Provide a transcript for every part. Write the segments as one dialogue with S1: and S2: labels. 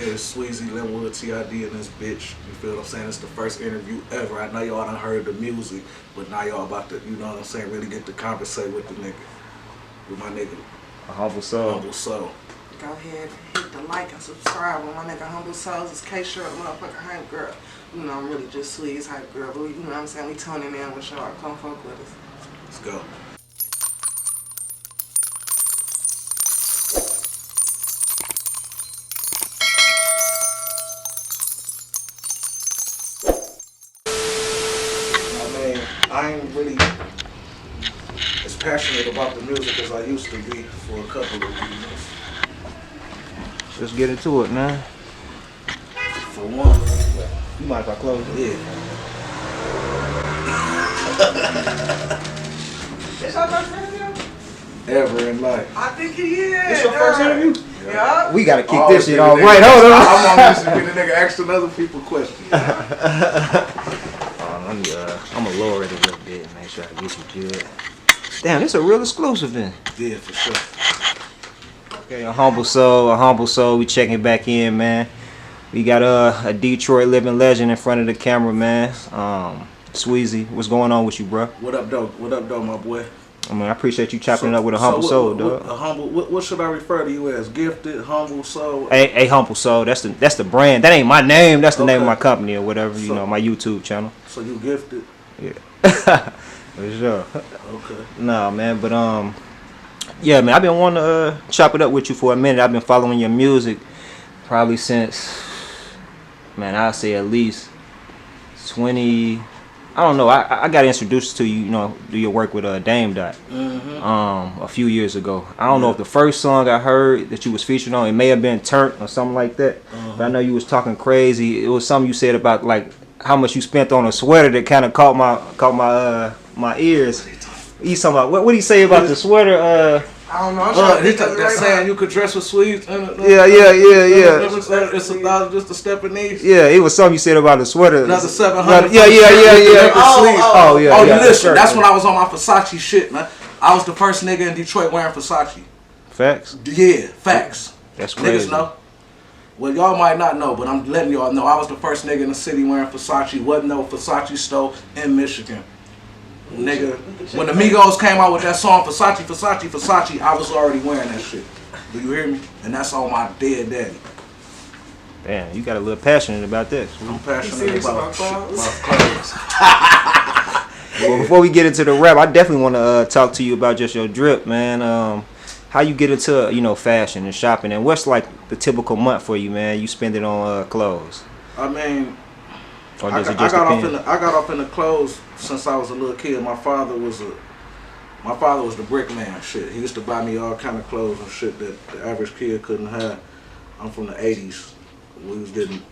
S1: It's Sweezee, Linwood, TID in this bitch. You feel what I'm saying? It's the first interview ever. I know y'all done heard the music, but now y'all about to, you know what I'm saying, really get to conversate with the nigga. With my nigga.
S2: AHumbleSoul.
S1: AHumbleSoul.
S3: Go ahead, hit the like and subscribe with my nigga AHumbleSoul. It's K-Shirt, motherfucker hype girl. You know, I'm really just Sweezee hype girl, but you know what I'm saying? We tuning in with y'all. Come fuck with us.
S1: Let's go. I ain't really as passionate about the music as I used to be for a couple of years.
S2: Let's get into it, man.
S1: For one,
S2: You mind if I close it?
S1: yeah.
S3: It's your first interview?
S1: Ever in life.
S3: I think he is.
S2: This your first interview?
S3: Yeah.
S2: We gotta kick
S1: Oh,
S2: this shit
S1: nigga,
S2: off.
S1: nigga.
S2: Right, hold on.
S1: I'm on this and get a nigga asking other people questions.
S2: I'm gonna lower it a little bit and make sure I get you good. Damn, this a real exclusive then.
S1: Yeah, for sure.
S2: Okay, AHumbleSoul, we checking back in, man. We got a Detroit living legend in front of the camera, man. Sweezee, what's going on with you, bro?
S1: What up, though? What up, though, my boy?
S2: I mean, I appreciate you chopping it up with AHumbleSoul, dog.
S1: What should I refer to you as? Gifted, AHumbleSoul?
S2: AHumbleSoul, that's the brand. That ain't my name. That's the name of
S1: Okay.
S2: my company or whatever. You
S1: So-
S2: know, my YouTube channel.
S1: So you gifted?
S2: Yeah, for sure.
S1: Okay.
S2: Nah, man, but yeah, man, I've been wanting to chop it up with you for a minute. I've been following your music probably since, man, I'd say at least 20. I don't know. I got introduced to you, you know, do your work with Dame Dot a few years ago. I don't know if the first song I heard that you was featured on, it may have been Turnt or something like that. But I know you was talking crazy. It was something you said about like how much you spent on a sweater that kind of caught my ears. He's talking about what did he say about the sweater?
S3: I don't know. I'm trying to think of it
S1: That's
S3: right
S1: saying
S3: now.
S1: you could dress with Sweezee.
S2: Yeah.
S1: It's $1 just a step in these.
S2: Yeah, it was something you said about the sweater.
S1: Another 700.
S2: Yeah.
S1: Oh,
S2: yeah.
S1: Oh, you
S2: yeah,
S1: listen.
S2: sure.
S1: That's when I was on my Versace shit, man. I was the first nigga in Detroit wearing Versace.
S2: Facts.
S1: Yeah, facts.
S2: That's crazy.
S1: Niggas know. Well, y'all might not know, but I'm letting y'all know. I was the first nigga in the city wearing Versace. Wasn't no Versace store in Michigan. Nigga, when the Migos came out with that song Versace, I was already wearing that shit. Do you hear me? And that's on my dead daddy.
S2: Damn, you got a little passionate about this.
S1: I'm passionate
S3: serious
S1: about
S3: about clothes?
S1: clothes.
S2: Well, before we get into the rap, I definitely want to talk to you about just your drip, man. How you get into fashion and shopping, and what's like the typical month for you, man? You spend it on clothes.
S1: I mean,
S2: Or
S1: I
S2: does it
S1: got
S2: just depend?
S1: off in the clothes since I was a little kid. My father was the brick man. Shit, he used to buy me all kind of clothes and shit that the average kid couldn't have. I'm from the '80s. We was getting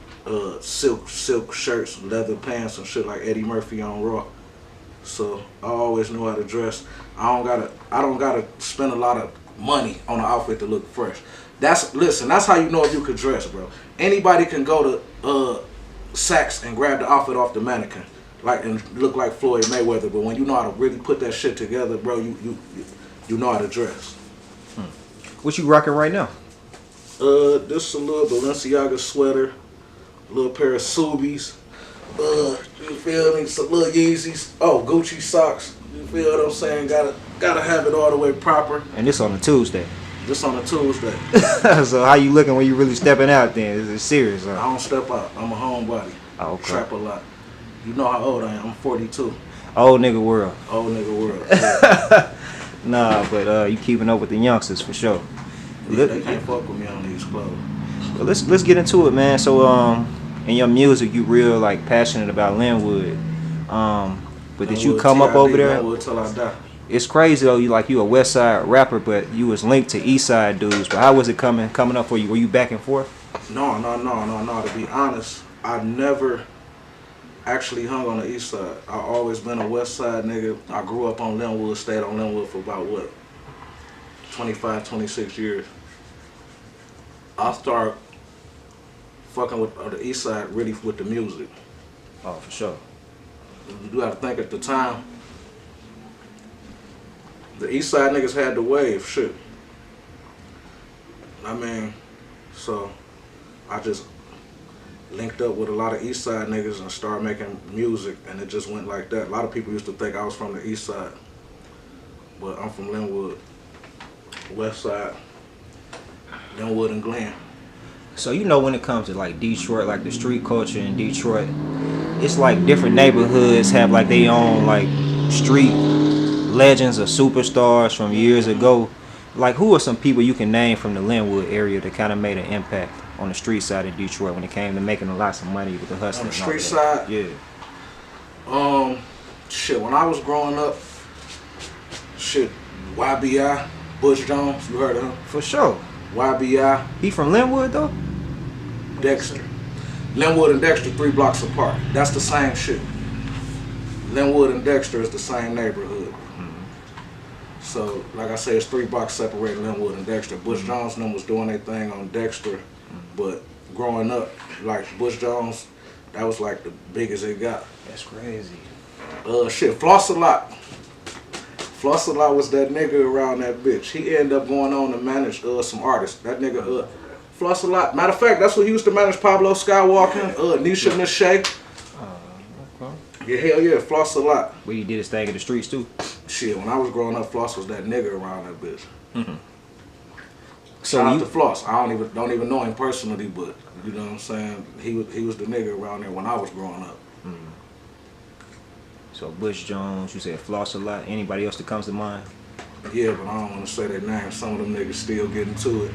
S1: silk shirts, leather pants, and shit like Eddie Murphy on Raw. So I always knew how to dress. I don't gotta spend a lot of money on an outfit to look fresh. That's how you know if you could dress, bro. Anybody can go to Saks and grab the outfit off the mannequin, and look like Floyd Mayweather. But when you know how to really put that shit together, bro, you know how to dress.
S2: What you rocking right now?
S1: This is a little Balenciaga sweater, a little pair of Subies. You feel me? Some little Yeezys. Oh, Gucci socks. You feel what I'm saying? Gotta have it all the way proper.
S2: And this on a Tuesday.
S1: This on a Tuesday.
S2: So how you looking when you really stepping out then? Is it serious?
S1: I don't step out. I'm a homebody.
S2: Oh, okay.
S1: Trap a lot. You know how old I am. I'm 42.
S2: Old nigga world.
S1: Old nigga world. Yeah.
S2: Nah, but you keeping up with the youngsters for sure.
S1: Yeah, they can't fuck with me on these clothes.
S2: Well, let's get into it, man. So in your music, you real like passionate about Linwood. But did you come up over there?
S1: Linwood till I die.
S2: It's crazy though. You a West Side rapper, but you was linked to East Side dudes. But how was it coming up for you? Were you back and forth?
S1: No. To be honest, I never actually hung on the East Side. I always been a West Side nigga. I grew up on Linwood, stayed on Linwood for about 25, 26 years. I started fucking with the East Side really with the music.
S2: Oh, for sure.
S1: You do have to think at the time, the East Side niggas had the wave, shit. I mean, so I just linked up with a lot of East Side niggas and started making music, and it just went like that. A lot of people used to think I was from the East Side, but I'm from Linwood, West Side, Linwood and Glen.
S2: So you know, when it comes to like Detroit, like the street culture in Detroit, it's like different neighborhoods have like their own like street legends or superstars from years ago. Like, who are some people you can name from the Linwood area that kind of made an impact on the street side of Detroit when it came to making lots of money with the hustling?
S1: On the street side?
S2: Yeah.
S1: Shit, when I was growing up, shit, YBI, Bush Jones, you heard of him?
S2: For sure.
S1: YBI.
S2: He from Linwood though?
S1: Dexter. Linwood and Dexter 3 blocks apart. That's the same shit. Linwood and Dexter is the same neighborhood. So, like I said, it's 3 blocks separating Linwood and Dexter. Bush Jones and them was doing their thing on Dexter, but growing up, like Bush Jones, that was like the biggest it got.
S2: That's crazy.
S1: Shit, Floss a Lot. Floss a Lot was that nigga around that bitch. He ended up going on to manage some artists. That nigga, Floss a Lot. Matter of fact, that's what he used to manage Pablo Skywalkin, Nisha Nashay. Yeah, hell yeah, Floss a Lot.
S2: But he did his thing in the streets too.
S1: Shit, when I was growing up, Floss was that nigga around that bitch.
S2: Mm-hmm.
S1: So shout out to Floss. I don't even know him personally, but you know what I'm saying. He was the nigga around there when I was growing up.
S2: Mm-hmm. So Bush Jones, you said Floss a Lot. Anybody else that comes to mind?
S1: Yeah, but I don't want to say their names. Some of them niggas still getting to it.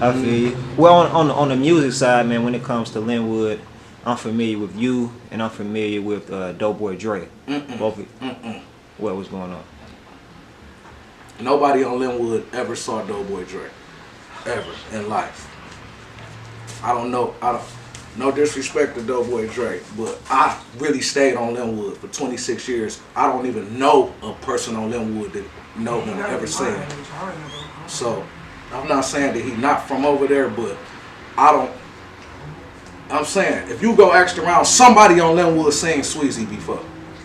S2: I feel you. Well, on the music side, man, when it comes to Linwood, I'm familiar with you, and I'm familiar with Doughboy Dre. Both of you. What was going on?
S1: Nobody on Linwood ever saw Doughboy Dre, ever in life. I don't know. No disrespect to Doughboy Dre, but I really stayed on Linwood for 26 years. I don't even know a person on Linwood that know him, ever seen him. So I'm not saying that he not from over there, but I'm saying, if you go ask around, somebody on Linwood seen Sweezee before.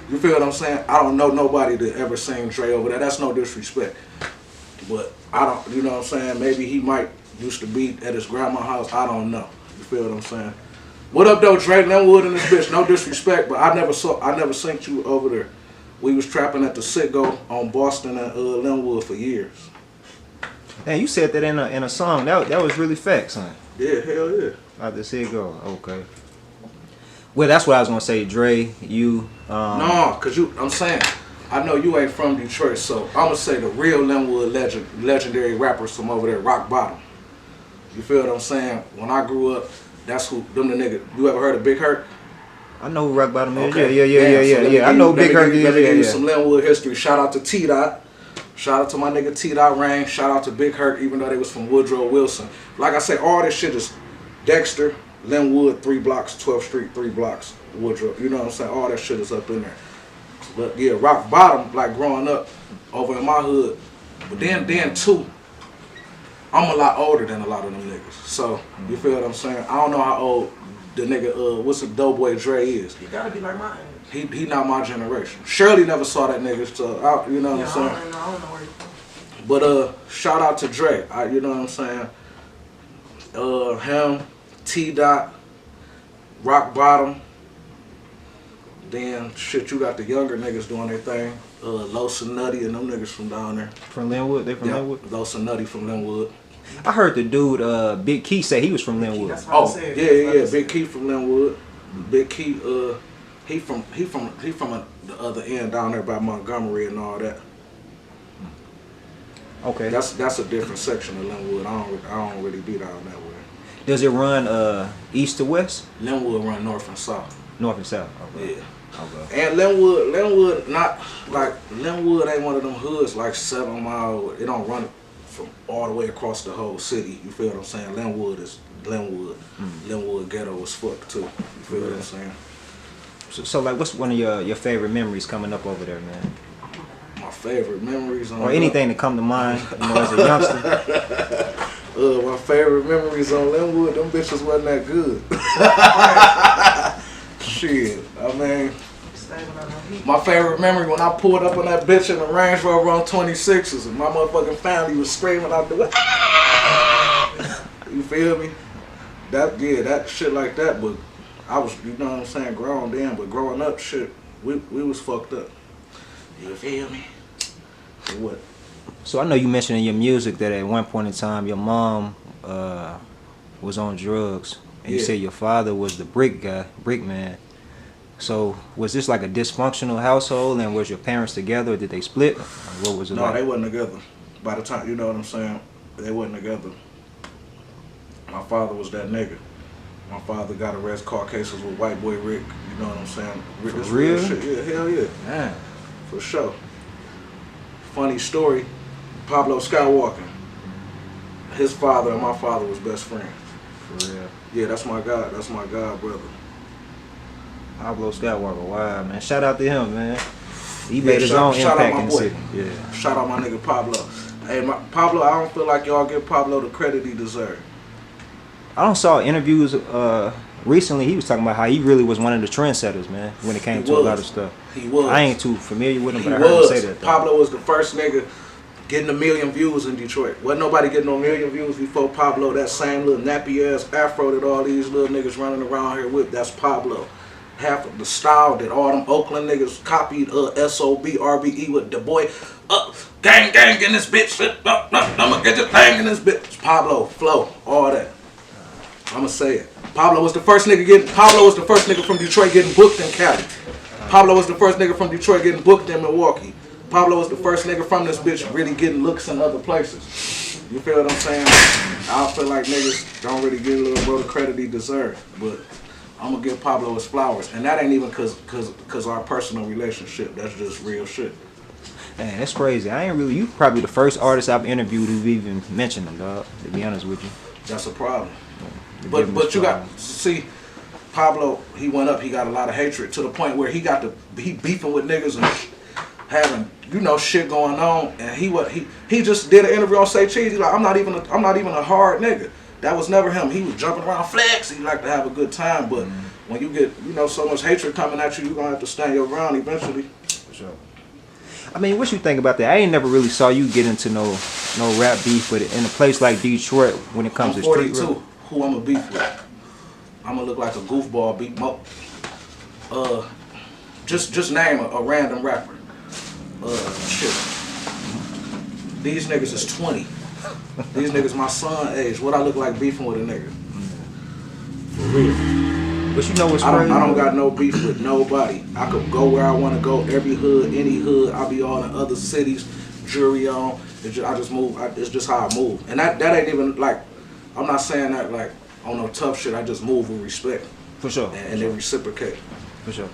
S1: You feel what I'm saying? I don't know nobody that ever seen Dre over there. That's no disrespect. But I don't, you know what I'm saying? Maybe he might used to be at his grandma's house. I don't know. You feel what I'm saying? What up though, Dre? Linwood and this bitch. No disrespect, but I never seen you over there. We was trapping at the Sit-Go on Boston and Linwood for years.
S2: And you said that in a song. That was really facts, son.
S1: Yeah, hell yeah.
S2: Out the Sit-Go. Okay. Well, that's what I was gonna say, Dre. You.
S1: No, cause I'm saying, I know you ain't from Detroit, so I'm gonna say the real Linwood legendary rappers from over there, Rock Bottom. You feel what I'm saying? When I grew up, that's who them the niggas. You ever heard of Big Hurt?
S2: I know who Rock Bottom is.
S1: Okay.
S2: Yeah. I know Big Hurt.
S1: Let me give you some Linwood history. Shout out to T-Dot. Shout out to my nigga T-Dot Rain. Shout out to Big Hurt, even though they was from Woodrow Wilson. Like I say, all this shit is Dexter, Linwood, 3 blocks, 12th Street, 3 blocks, Woodrow. You know what I'm saying? All that shit is up in there. But yeah, Rock Bottom, like growing up over in my hood. But then too, I'm a lot older than a lot of them niggas. So, you feel what I'm saying? I don't know how old the nigga, what's the Doughboy Dre is.
S3: You gotta be like my age.
S1: He not my generation. Shirley never saw that nigga, so you know what I'm saying?
S3: I don't know where he's from.
S1: But shout out to Dre. You know what I'm saying? Him, T-Dot, Rock Bottom. Then shit, you got the younger niggas doing their thing. Los and Nutty and them niggas from down there.
S2: From Linwood? They from Linwood?
S1: Los and Nutty from Linwood.
S2: I heard the dude, Big Key, say he was from Linwood.
S1: Oh, yeah, Big Key from Linwood. Big Key, he from the other end down there by Montgomery and all that.
S2: Okay.
S1: That's a different section of Linwood. I don't really be down that way.
S2: Does it run east to west?
S1: Linwood run north and south.
S2: North and south. Okay.
S1: Yeah.
S2: Okay.
S1: And Linwood not like Linwood ain't one of them hoods like 7 Mile. It don't run from all the way across the whole city. You feel what I'm saying? Linwood is Linwood. Linwood ghetto as fuck too. You feel what I'm saying?
S2: So like, what's one of your favorite memories coming up over there, man?
S1: My favorite memories on
S2: or anything that come to mind, you know, as a youngster.
S1: My favorite memories on Linwood, them bitches wasn't that good. Shit, I mean, my favorite memory when I pulled up on that bitch in the Range Rover on 26s and my motherfucking family was screaming out the way. You feel me? That shit like that, but I was, you know what I'm saying, grown then, but growing up, shit, we was fucked up. You feel me? What?
S2: So I know you mentioned in your music that at one point in time your mom was on drugs, and you said your father was the brick man. So was this like a dysfunctional household, and was your parents together, or did they split? Or what was it like?
S1: No, they wasn't together. By the time, you know what I'm saying, they wasn't together. My father was that nigga. My father got arrested, caught cases with white boy Rick. You know what I'm saying? Rick,
S2: For real?
S1: Shit. Yeah, hell yeah.
S2: Man.
S1: For sure. Funny story, Pablo Skywalkin. His father and my father was best friends.
S2: For real.
S1: Yeah, that's my God. That's my God brother.
S2: Pablo Skywalker, wow, man. Shout out to him, man. He made his own
S1: shout
S2: impact
S1: out my
S2: in the
S1: boy.
S2: city. Yeah.
S1: Shout out my nigga Pablo. Hey, Pablo, I don't feel like y'all give Pablo the credit he deserves.
S2: I don't saw interviews recently. He was talking about how he really was one of the trendsetters, man, when it came to a lot of stuff.
S1: He was.
S2: I ain't too familiar with him, but I
S1: He
S2: heard him
S1: was.
S2: say that. Though.
S1: Pablo was the first nigga getting 1 million views in Detroit. Wasn't nobody getting 1 million views before Pablo. That same little nappy ass afro that all these little niggas running around here with, that's Pablo. Half of the style that all them Oakland niggas copied, S.O.B. RBE with the boy, gang in this bitch, I'ma get your thing in this bitch. Pablo, flow, all that. I'ma say it. Pablo was the first nigga from Detroit getting booked in Cali. Pablo was the first nigga from Detroit getting booked in Milwaukee. Pablo was the first nigga from this bitch really getting looks in other places. You feel what I'm saying? I feel like niggas don't really give little bro the credit he deserves, but I'm gonna give Pablo his flowers, and that ain't even cause our personal relationship. That's just real shit.
S2: Man, that's crazy. You probably the first artist I've interviewed who've even mentioned him, dog. To be honest with you.
S1: That's a problem. But you got see, Pablo. He went up. He got a lot of hatred to the point where he beefing with niggas and having shit going on. And he just did an interview on Say Cheese. He's like, I'm not even a hard nigga. That was never him. He was jumping around flex. He liked to have a good time. But when you get so much hatred coming at you, you're gonna have to stand your ground eventually.
S2: For sure. I mean, what you think about that? I ain't never really saw you get into no rap beef, but in a place like Detroit, when it comes to street rap.
S1: Who I'm a beef with? I'm gonna look like a goofball beat. Just name a random rapper. Shit. These niggas is 20. These niggas my son age. What I look like beefing with a nigga? For real.
S2: But you know what's crazy?
S1: I don't got no beef with nobody. I could go where I want to go. Every hood, any hood. I be all in other cities. Jury on. I just move. It's just how I move. And that ain't even like. I'm not saying that like on no tough shit. I just move with respect.
S2: For sure.
S1: And they reciprocate.
S2: For sure.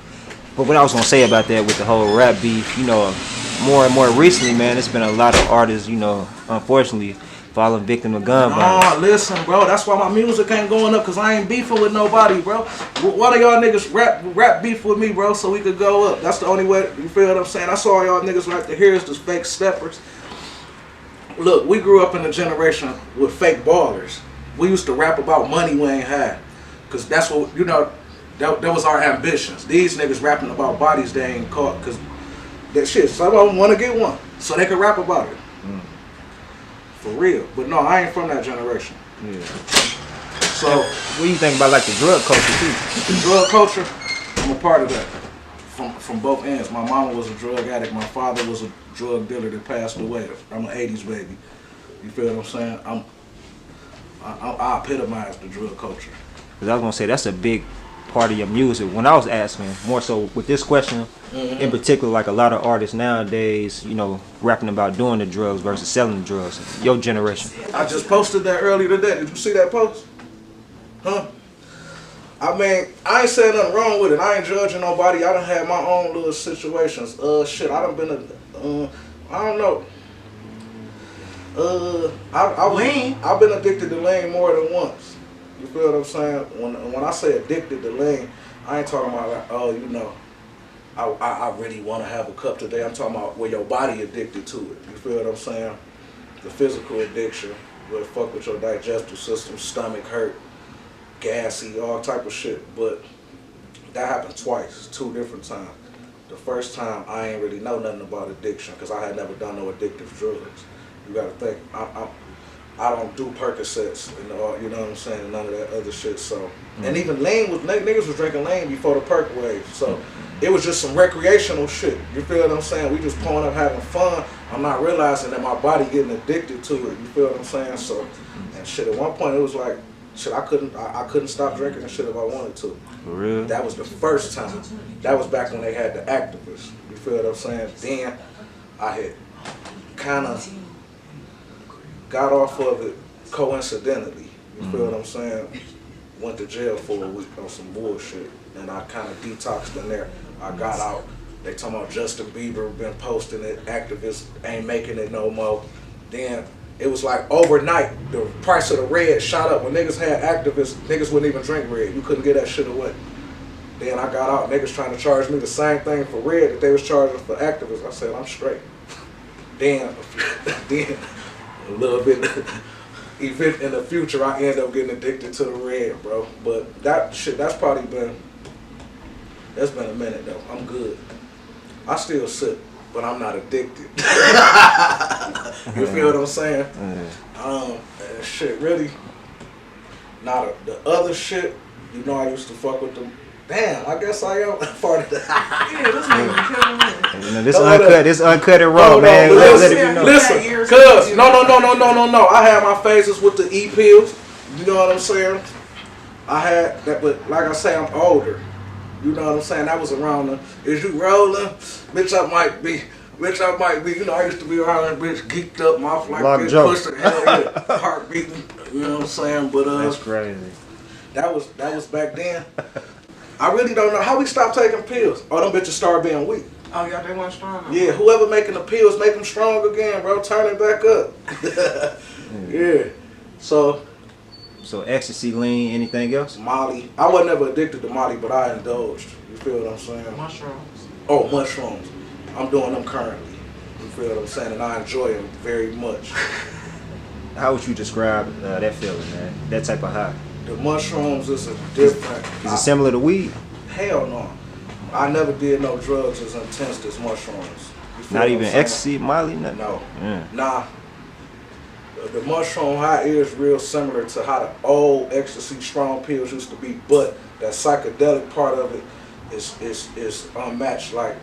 S2: But what I was gonna say about that with the whole rap beef, more and more recently, man, it's been a lot of artists, unfortunately, falling victim of gun violence.
S1: Nah, listen, bro. That's why my music ain't going up, cause I ain't beefing with nobody, bro. Why do y'all niggas rap beef with me, bro, so we could go up? That's the only way. You feel what I'm saying? That's all y'all niggas like to hear is the fake steppers. Look, we grew up in a generation with fake ballers. We used to rap about money we ain't had, cause that's what that was our ambitions. These niggas rapping about bodies they ain't caught, cause that shit. Some of them want to get one, so they can rap about it. For real. But no, I ain't from that generation.
S2: Yeah.
S1: So
S2: what do you think about like the drug culture too?
S1: The drug culture, I'm a part of that. From both ends. My mama was a drug addict. My father was a drug dealer that passed away. I'm an 80s baby. You feel what I'm saying? I epitomize the drug culture.
S2: Because I was gonna say that's a big part of your music. When I was asking, more so with this question, in particular, like a lot of artists nowadays, rapping about doing the drugs versus selling the drugs. Your generation.
S1: I just posted that earlier today. Did you see that post? Huh? I mean, I ain't saying nothing wrong with it. I ain't judging nobody. I done had my own little situations. Shit, I done been I don't know. I've been addicted to lean more than once. You feel what I'm saying? When I say addicted to lean, I ain't talking about like, I really want to have a cup today. I'm talking about where your body addicted to it. You feel what I'm saying? The physical addiction, where it fuck with your digestive system, stomach hurt, gassy, all type of shit. But that happened twice, 2 different times. The first time I ain't really know nothing about addiction because I had never done no addictive drugs. You gotta think, I don't do Percocets and all, you know what I'm saying, and none of that other shit. So, and even lean niggas was drinking lean before the perk wave. So, it was just some recreational shit. You feel what I'm saying? We just pulling up having fun. I'm not realizing that my body getting addicted to it. You feel what I'm saying? So, and shit. At one point, it was like, shit. I couldn't stop drinking and shit if I wanted to.
S2: For real?
S1: That was the first time. That was back when they had the activists. You feel what I'm saying? Then I had kind of got off of it coincidentally. You feel what I'm saying? Went to jail for a week on some bullshit, and I kind of detoxed in there. I got out. They talking about Justin Bieber been posting it. Activists ain't making it no more. Then it was like overnight, the price of the red shot up. When niggas had activists, niggas wouldn't even drink red. You couldn't get that shit away. Then I got out, niggas trying to charge me the same thing for red that they was charging for activists. I said, I'm straight. Then a little bit event in the future, I end up getting addicted to the red, bro. But that shit, that's been a minute though. I'm good. I still sip, but I'm not addicted. You feel what I'm saying? Shit, really. Now the other shit, you know, I used to fuck with them. Damn, I guess I am part of that.
S3: Yeah, this nigga killing me.
S2: You know, this uncut and raw, man.
S1: Listen, cuz, no. I had my phases with the E-pills. You know what I'm saying? I had that, but like I say, I'm older. You know what I'm saying? That was around the, is you rolling? Bitch, I might be. You know, I used to be around that bitch, geeked up, mouth like this, pushing, heart beating. You know what I'm saying? But
S2: that's crazy.
S1: That was back then. I really don't know how we stopped taking pills. Oh, them bitches started being weak.
S3: Oh, y'all, they weren't strong.
S1: Yeah, whoever making the pills, make them strong again, bro. Turn it back up. Yeah. So
S2: ecstasy, lean, anything else?
S1: Molly. I wasn't ever addicted to Molly, but I indulged. You feel what I'm saying?
S3: Mushrooms.
S1: Oh, mushrooms. I'm doing them currently. You feel what I'm saying? And I enjoy them very much.
S2: How would you describe that feeling, man? That type of high?
S1: The mushrooms is a different.
S2: Is it similar to weed?
S1: Hell no. I never did no drugs as intense as mushrooms.
S2: Not even ecstasy, Molly, nothing?
S1: No.
S2: Yeah.
S1: Nah. The mushroom high is real similar to how the old ecstasy strong pills used to be, but that psychedelic part of it is unmatched. Like,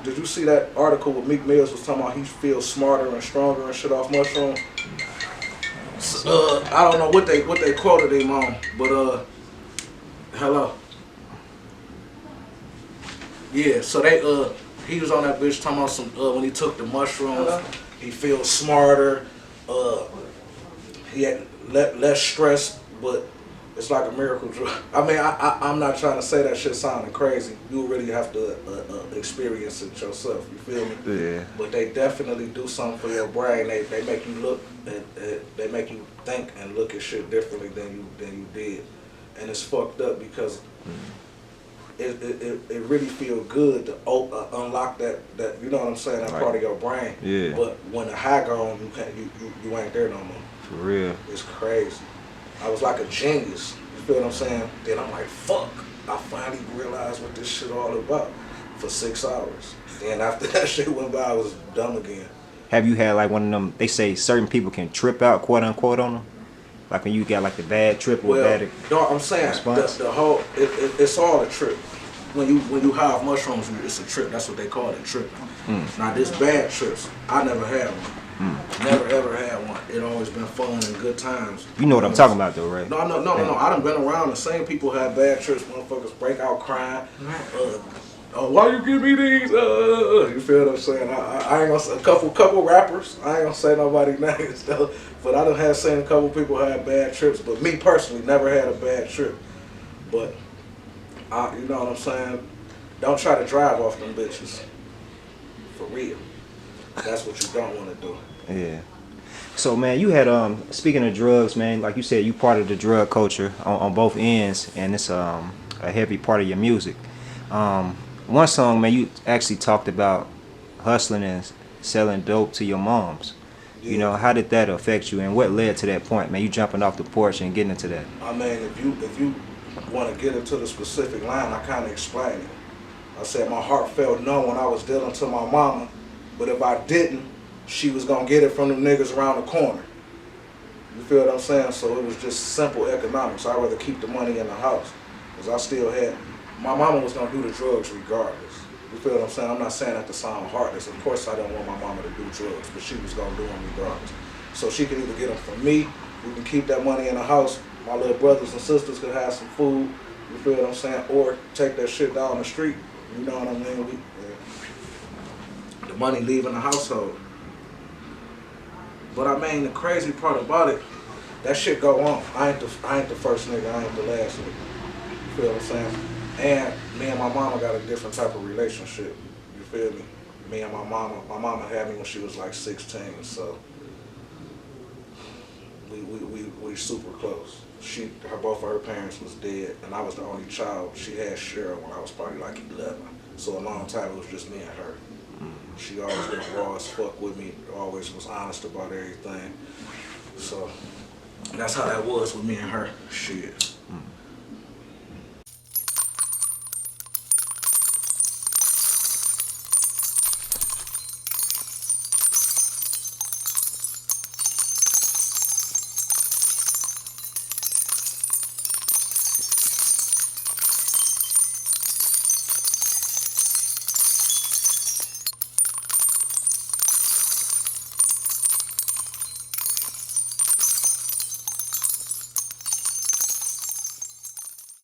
S1: did you see that article where Meek Mills was talking about he feels smarter and stronger and shit off mushrooms? I don't know what they quoted him on, but hello. Yeah, so he was on that bitch talking about some when he took the mushrooms, he feels smarter, he had less stress, but it's like a miracle drug. I mean, I'm not trying to say that shit sounding crazy. You really have to experience it yourself. You feel me?
S2: Yeah.
S1: But they definitely do something for your brain. They make you look, they make you think and look at shit differently than you did, and it's fucked up because it really feel good to unlock that you know what I'm saying, that part of your brain.
S2: Yeah.
S1: But when the high gone, you ain't there no more.
S2: For real.
S1: It's crazy. I was like a genius. You feel what I'm saying? Then I'm like, fuck. I finally realized what this shit all about for 6 hours. Then after that shit went by, I was dumb again.
S2: Have you had like one of them, they say certain people can trip out, quote unquote, on them? Like when you got like the bad trip or bad
S1: no, I'm saying the whole, it's all a trip. When you high off mushrooms, it's a trip. That's what they call it, tripping. Now this bad trips, I never had one. Never ever had one. It always been fun and good times.
S2: You know what I'm talking about though, right?
S1: No. I done been around the same people had bad trips. Motherfuckers break out crying. Why you give me these? You feel what I'm saying? I ain't gonna say a couple rappers. I ain't gonna say nobody's names though. But I done had seen a couple people had bad trips. But me personally, never had a bad trip. But you know what I'm saying? Don't try to drive off them bitches. For real. That's what you don't want to do.
S2: Yeah. So man, you had speaking of drugs, man, like you said, you part of the drug culture on both ends, and it's a heavy part of your music. One song, man, you actually talked about hustling and selling dope to your moms. Yeah. You know, how did that affect you, and what led to that point, man? You jumping off the porch and getting into that.
S1: I mean, if you want to get into the specific line, I kind of explained it. I said my heart felt numb when I was dealing to my mama. But if I didn't, she was going to get it from them niggas around the corner. You feel what I'm saying? So it was just simple economics. I'd rather keep the money in the house. Because I still had, my mama was going to do the drugs regardless. You feel what I'm saying? I'm not saying that to sound heartless. Of course I didn't want my mama to do drugs, but she was going to do them regardless. So she could either get them from me, we can keep that money in the house, my little brothers and sisters could have some food, you feel what I'm saying? Or take that shit down the street, you know what I mean? The money leaving the household. But I mean, the crazy part about it, that shit go on. I ain't the first nigga, I ain't the last nigga. You feel what I'm saying? And me and my mama got a different type of relationship. You feel me? Me and my mama had me when she was like 16, so we super close. Both of her parents was dead, and I was the only child. She had Cheryl when I was probably like 11. So a long time it was just me and her. She always been raw as fuck with me, always was honest about everything. So that's how that was with me and her. Shit.